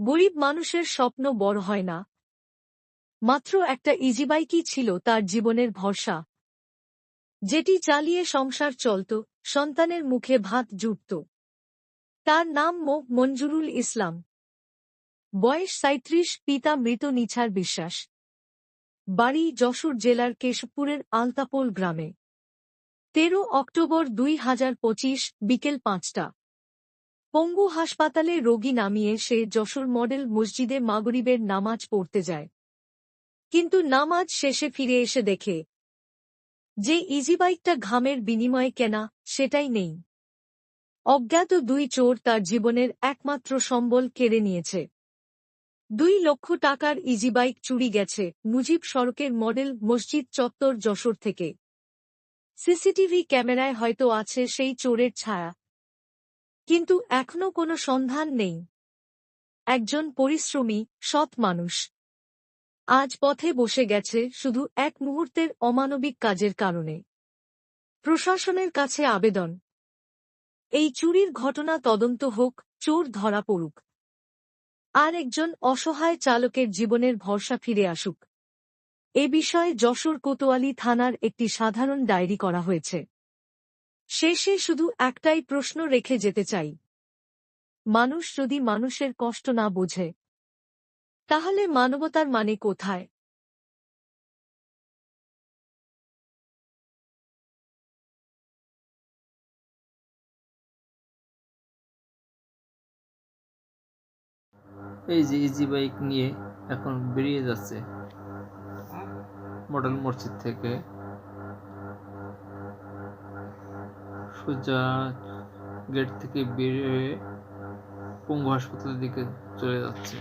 গরিব মানুষের স্বপ্ন বড় হয় না। মাত্র একটা ইজিবাইকই ছিল তার জীবনের ভরসা, যেটি চালিয়ে সংসার চলত, সন্তানের মুখে ভাত জুটত। তার নাম মঞ্জুরুল ইসলাম। বয়স ৩৭, পিতা মৃত নিছার বিশ্বাস। বাড়ি যশোর জেলার কেশবপুরের আলতাপোল গ্রামে। ১৩ অক্টোবর ২০২৫ বিকেল ৫টা। পঙ্গু হাসপাতালে রোগী নামিয়ে সে যশোর মডেল মসজিদে মাগরিবের নামাজ পড়তে যায়। কিন্তু নামাজ শেষে ফিরে এসে দেখে যে ইজিবাইকটা ঘামের বিনিময়ে কেনা, সেটাই নেই। অজ্ঞাত দুই চোর তার জীবনের একমাত্র সম্বল কেড়ে নিয়েছে। ২ লক্ষ টাকার ইজিবাইক চুরি গেছে মুজিব সড়কের মডেল মসজিদ চত্বর যশোর থেকে। সিসিটিভি ক্যামেরায় হয়তো আছে সেই চোরের ছায়া, কিন্তু এখনো কোনো সন্ধান নেই। একজন পরিশ্রমী, সৎ মানুষ আজ পথে বসে গেছে শুধু এক মুহূর্তের অমানবিক কাজের কারণে। প্রশাসনের কাছে আবেদন, এই চুরির ঘটনা তদন্ত হোক, চোর ধরা পড়ুক, আর একজন অসহায় চালকের জীবনের ভরসা ফিরে আসুক। এ বিষয়ে যশোর কোতোয়ালি থানার একটি সাধারণ ডায়েরি করা হয়েছে। শেষে শুধু একটাই প্রশ্ন রেখে যেতে চাই, মানুষ যদি মানুষের কষ্ট না বোঝে, তাহলে মানবতার মানে কোথায়? এই যে ইজি বাইক নিয়ে এখন বেরিয়ে যাচ্ছে মডেল মসজিদ থেকে, সোজা গেট থেকে বেরিয়ে পঙ্গু হাসপাতালের দিকে চলে যাচ্ছে।